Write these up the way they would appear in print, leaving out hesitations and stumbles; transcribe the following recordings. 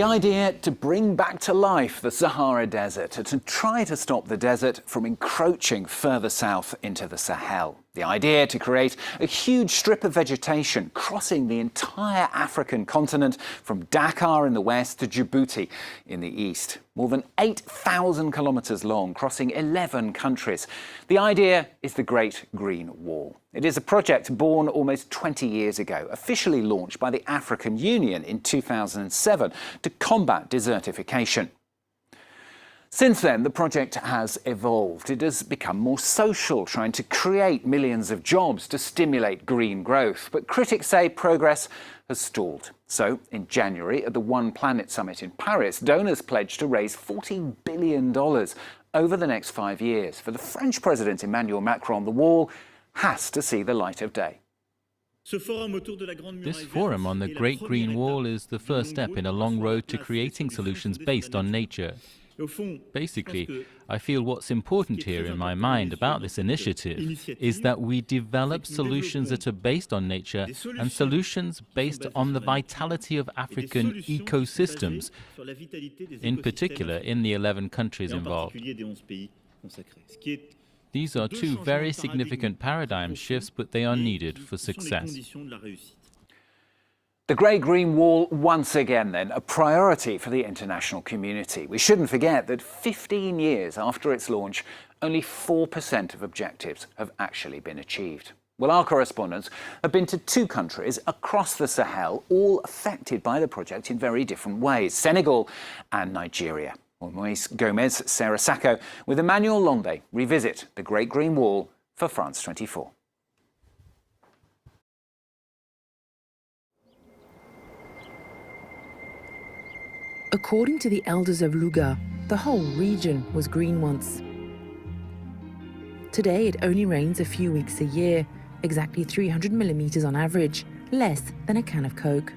The idea to bring back to life the Sahara Desert, to try to stop the desert from encroaching further south into the Sahel. The idea to create a huge strip of vegetation crossing the entire African continent from Dakar in the west to Djibouti in the east. More than 8,000 kilometres long, crossing 11 countries. The idea is the Great Green Wall. It is a project born almost 20 years ago, officially launched by the African Union in 2007 to combat desertification. Since then, the project has evolved. It has become more social, trying to create millions of jobs to stimulate green growth. But critics say progress has stalled. So, in January, at the One Planet Summit in Paris, donors pledged to raise $40 billion over the next 5 years. For the French President Emmanuel Macron, the wall has to see the light of day. This forum on the Great Green Wall is the first step in a long road to creating solutions based on nature. Basically, I feel what's important here in my mind about this initiative is that we develop solutions that are based on nature and solutions based on the vitality of African ecosystems, in particular in the 11 countries involved. These are two very significant paradigm shifts, but they are needed for success. The Great Green Wall, once again then, a priority for the international community. We shouldn't forget that 15 years after its launch, only 4% of objectives have actually been achieved. Well, our correspondents have been to 2 countries across the Sahel, all affected by the project in very different ways, Senegal and Nigeria. Well, Moise Gomez, Sarah Sacco, with Emmanuel Lombe, revisit the Great Green Wall for France 24. According to the elders of Louga, the whole region was green once. Today it only rains a few weeks a year, exactly 300 millimetres on average, less than a can of Coke.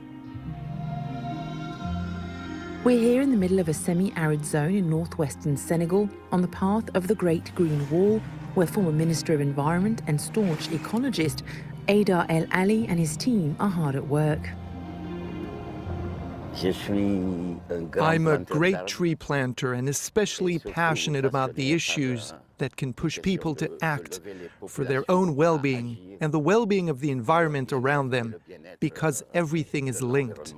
We're here in the middle of a semi-arid zone in northwestern Senegal, on the path of the Great Green Wall, where former Minister of Environment and staunch ecologist Aidar El Ali and his team are hard at work. I'm a great tree planter and especially passionate about the issues that can push people to act for their own well-being and the well-being of the environment around them, because everything is linked.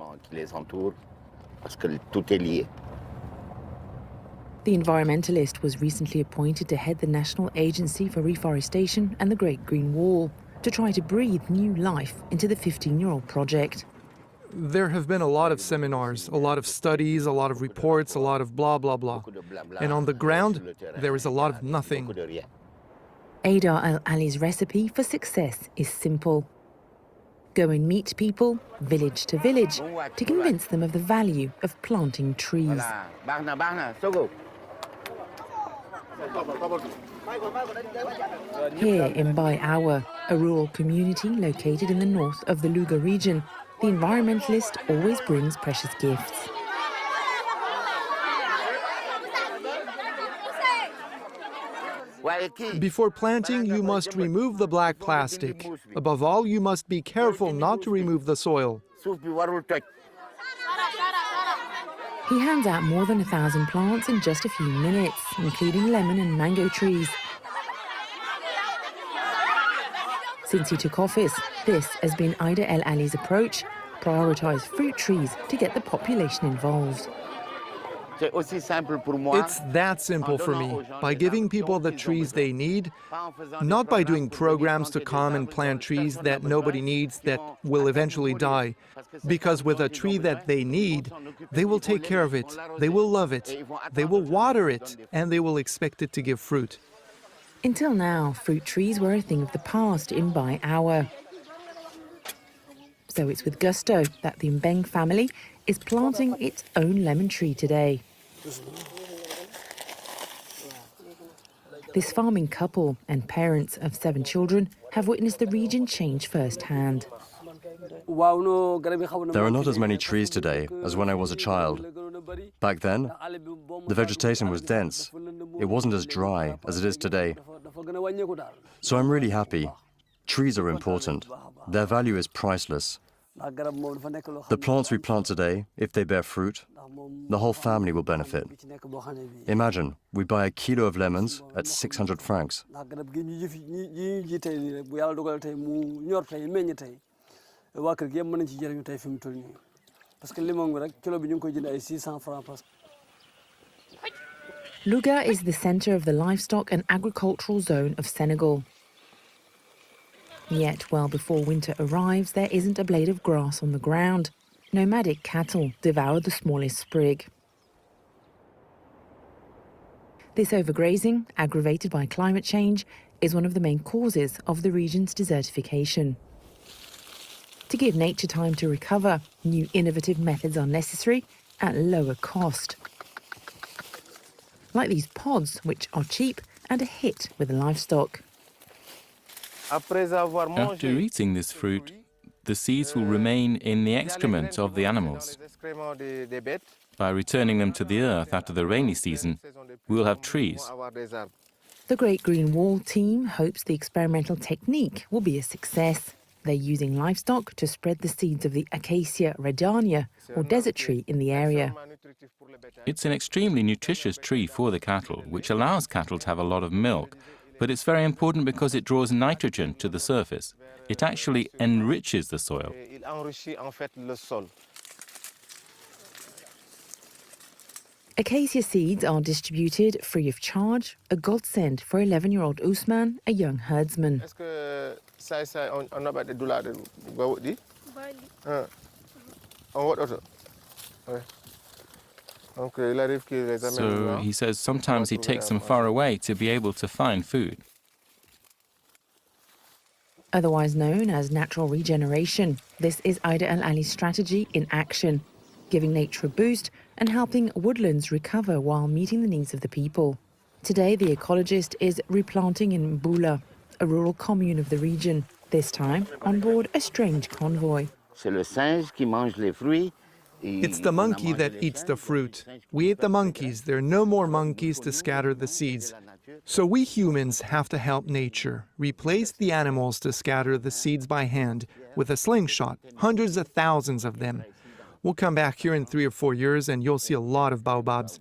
The environmentalist was recently appointed to head the National Agency for Reforestation and the Great Green Wall to try to breathe new life into the 15-year-old project. There have been a lot of seminars, a lot of studies, a lot of reports, a lot of blah, blah, blah. And on the ground, there is a lot of nothing. Aidar El Ali's recipe for success is simple. Go and meet people, village to village, to convince them of the value of planting trees. Here in Bai Awa, a rural community located in the north of the Louga region, the environmentalist always brings precious gifts. Before planting, you must remove the black plastic. Above all, you must be careful not to remove the soil. He hands out more than 1,000 plants in just a few minutes, including lemon and mango trees. Since he took office, this has been Aidar El Ali's approach: prioritise fruit trees to get the population involved. It's that simple for me, by giving people the trees they need, not by doing programs to come and plant trees that nobody needs that will eventually die. Because with a tree that they need, they will take care of it, they will love it, they will water it, and they will expect it to give fruit. Until now, fruit trees were a thing of the past in Bai Awa. So it's with gusto that the Mbeng family is planting its own lemon tree today. This farming couple and parents of 7 children have witnessed the region change firsthand. There are not as many trees today as when I was a child. Back then, the vegetation was dense. It wasn't as dry as it is today. So I'm really happy. Trees are important. Their value is priceless. The plants we plant today, if they bear fruit, the whole family will benefit. Imagine, we buy a kilo of lemons at 600 francs. Louga is the centre of the livestock and agricultural zone of Senegal. Yet, well before winter arrives, there isn't a blade of grass on the ground. Nomadic cattle devour the smallest sprig. This overgrazing, aggravated by climate change, is one of the main causes of the region's desertification. To give nature time to recover, new innovative methods are necessary at lower cost. Like these pods, which are cheap and a hit with the livestock. After eating this fruit, the seeds will remain in the excrement of the animals. By returning them to the earth after the rainy season, we will have trees. The Great Green Wall team hopes the experimental technique will be a success. They're using livestock to spread the seeds of the Acacia redania, or desert tree, in the area. It's an extremely nutritious tree for the cattle, which allows cattle to have a lot of milk. But it's very important because it draws nitrogen to the surface. It actually enriches the soil. Acacia seeds are distributed free of charge, a godsend for 11-year-old Ousmane, a young herdsman. So he says sometimes he takes them far away to be able to find food. Otherwise known as natural regeneration, this is Ida El Ali's strategy in action, giving nature a boost and helping woodlands recover while meeting the needs of the people. Today, the ecologist is replanting in Mboula, a rural commune of the region, this time on board a strange convoy. It's the monkey that eats the fruit. We ate the monkeys. There are no more monkeys to scatter the seeds. So we humans have to help nature, replace the animals to scatter the seeds by hand with a slingshot, hundreds of thousands of them. We'll come back here in 3 or 4 years and you'll see a lot of baobabs.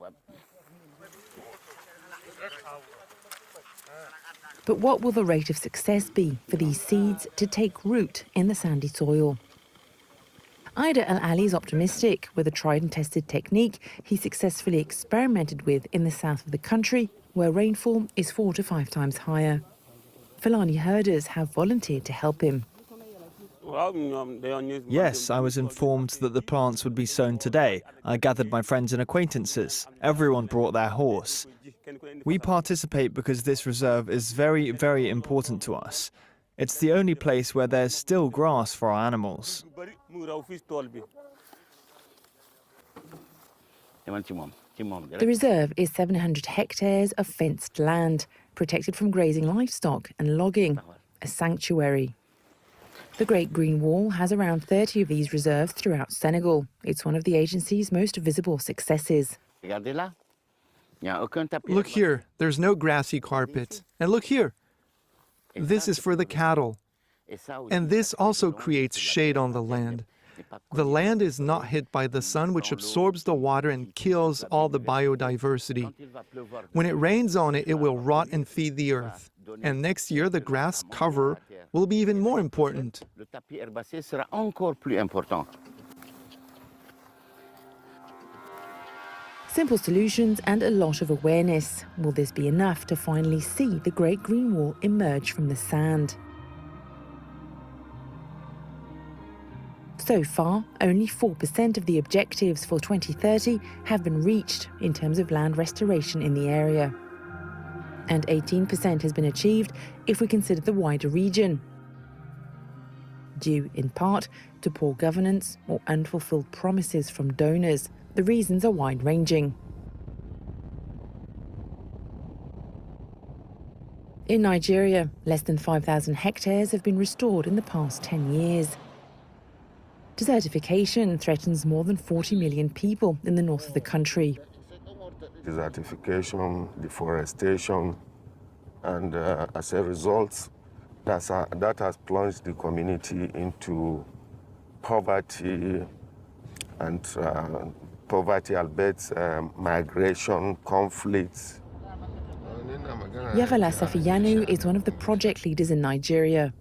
But what will the rate of success be for these seeds to take root in the sandy soil? Ida El Ali is optimistic. With a tried and tested technique he successfully experimented with in the south of the country, where rainfall is 4 to 5 times higher. Fulani herders have volunteered to help him. Yes, I was informed that the plants would be sown today. I gathered my friends and acquaintances. Everyone brought their horse. We participate because this reserve is very, very important to us. It's the only place where there's still grass for our animals. The reserve is 700 hectares of fenced land, protected from grazing livestock and logging, a sanctuary. The Great Green Wall has around 30 of these reserves throughout Senegal. It's one of the agency's most visible successes. Look here, there's no grassy carpet. And look here, this is for the cattle. And this also creates shade on the land. The land is not hit by the sun, which absorbs the water and kills all the biodiversity. When it rains on it, it will rot and feed the earth. And next year, the grass cover will be even more important. Simple solutions and a lot of awareness. Will this be enough to finally see the Great Green Wall emerge from the sand? So far, only 4% of the objectives for 2030 have been reached in terms of land restoration in the area. And 18% has been achieved if we consider the wider region, due in part to poor governance or unfulfilled promises from donors. The reasons are wide-ranging. In Nigeria, less than 5,000 hectares have been restored in the past 10 years. Desertification threatens more than 40 million people in the north of the country. Desertification, deforestation, and as a result, that has plunged the community into poverty and poverty, albeit migration, conflicts. Yavala Safiyanu is one of the project leaders in Nigeria.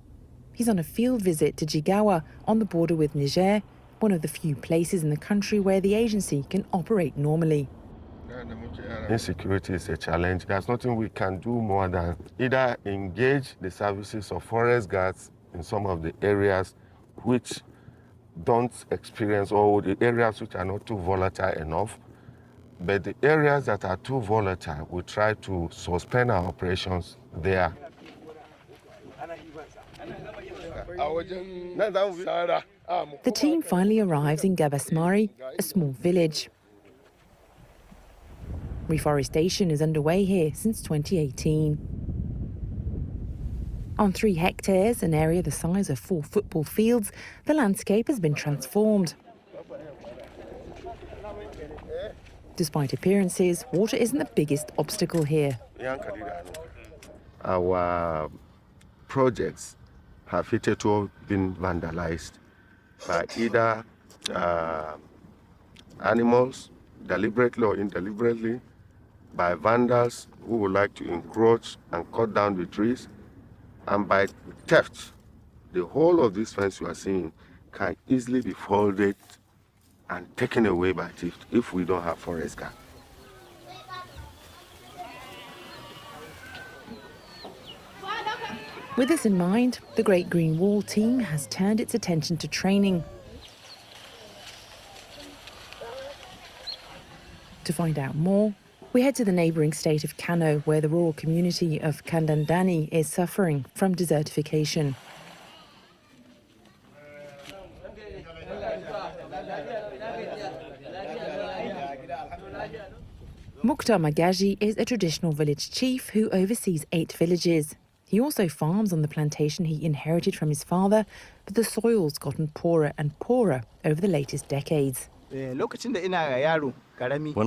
He's on a field visit to Jigawa on the border with Niger, one of the few places in the country where the agency can operate normally. Insecurity is a challenge. There's nothing we can do more than either engage the services of forest guards in some of the areas which don't experience, or the areas which are not too volatile enough. But the areas that are too volatile, we try to suspend our operations there. The team finally arrives in Gabasmari, a small village. Reforestation is underway here since 2018. On 3 hectares, an area the size of 4 football fields, the landscape has been transformed. Despite appearances, water isn't the biggest obstacle here. Our projects have hitherto been vandalized by either animals, deliberately or indeliberately, by vandals who would like to encroach and cut down the trees, and by theft. The whole of this fence you are seeing can easily be folded and taken away by thieves if we don't have forest guard. With this in mind, the Great Green Wall team has turned its attention to training. To find out more, we head to the neighbouring state of Kano, where the rural community of Kandandani is suffering from desertification. Mukhtar Magaji is a traditional village chief who oversees 8 villages. He also farms on the plantation he inherited from his father, but the soil's gotten poorer and poorer over the latest decades. When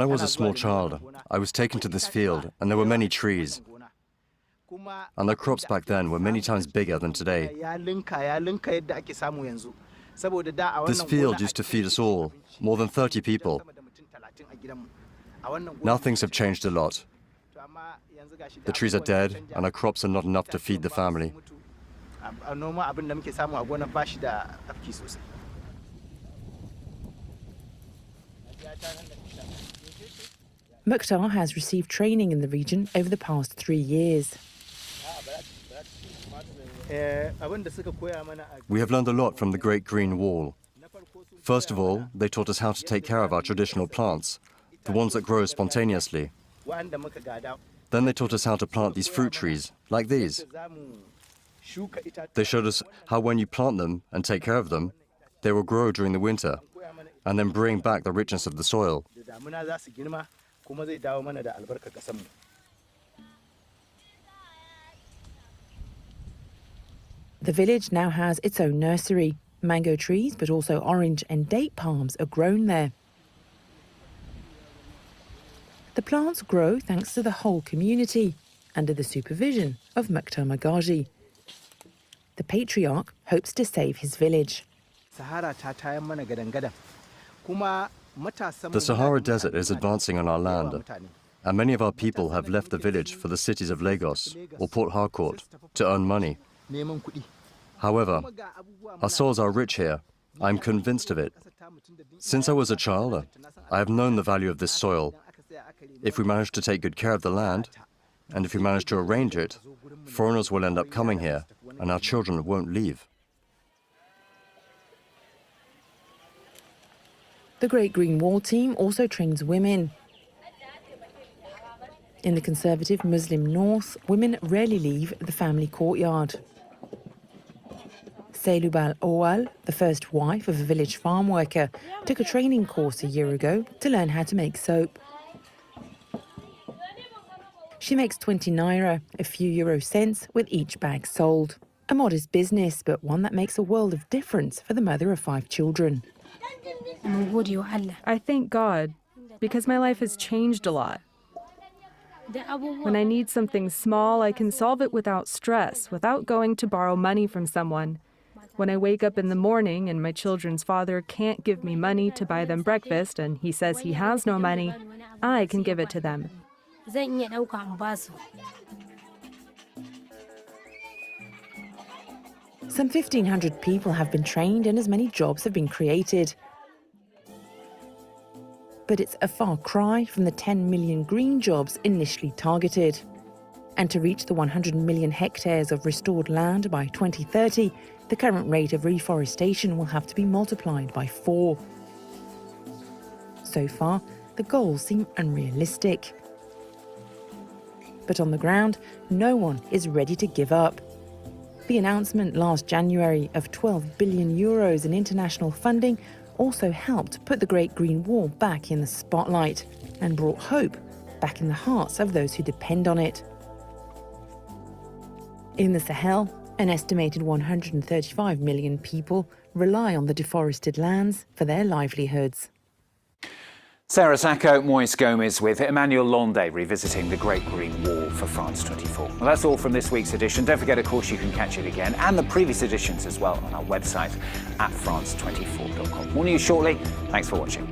I was a small child, I was taken to this field, and there were many trees. And the crops back then were many times bigger than today. This field used to feed us all, more than 30 people. Now things have changed a lot. The trees are dead, and our crops are not enough to feed the family. Mukhtar has received training in the region over the past 3 years. We have learned a lot from the Great Green Wall. First of all, they taught us how to take care of our traditional plants, the ones that grow spontaneously. Then they taught us how to plant these fruit trees, like these. They showed us how when you plant them and take care of them, they will grow during the winter and then bring back the richness of the soil. The village now has its own nursery. Mango trees, but also orange and date palms are grown there. The plants grow thanks to the whole community, under the supervision of Mukhtar Magaji. The patriarch hopes to save his village. The Sahara Desert is advancing on our land, and many of our people have left the village for the cities of Lagos or Port Harcourt to earn money. However, our soils are rich here. I'm convinced of it. Since I was a child, I have known the value of this soil. If we manage to take good care of the land, and if we manage to arrange it, foreigners will end up coming here, and our children won't leave. The Great Green Wall team also trains women. In the conservative Muslim North, women rarely leave the family courtyard. Seylubal Owal, the first wife of a village farm worker, took a training course a year ago to learn how to make soap. She makes 20 naira, a few euro cents, with each bag sold. A modest business, but one that makes a world of difference for the mother of 5 children. I thank God, because my life has changed a lot. When I need something small, I can solve it without stress, without going to borrow money from someone. When I wake up in the morning and my children's father can't give me money to buy them breakfast and he says he has no money, I can give it to them. Some 1,500 people have been trained and as many jobs have been created. But it's a far cry from the 10 million green jobs initially targeted. And to reach the 100 million hectares of restored land by 2030, the current rate of reforestation will have to be multiplied by 4. So far, the goals seem unrealistic. But on the ground, no one is ready to give up. The announcement last January of 12 billion euros in international funding also helped put the Great Green Wall back in the spotlight and brought hope back in the hearts of those who depend on it. In the Sahel, an estimated 135 million people rely on the deforested lands for their livelihoods. Sarah Sacco, Moise Gomez with Emmanuel Londe revisiting the Great Green Wall for France 24. Well, that's all from this week's edition. Don't forget, of course, you can catch it again and the previous editions as well on our website at france24.com. More news shortly. Thanks for watching.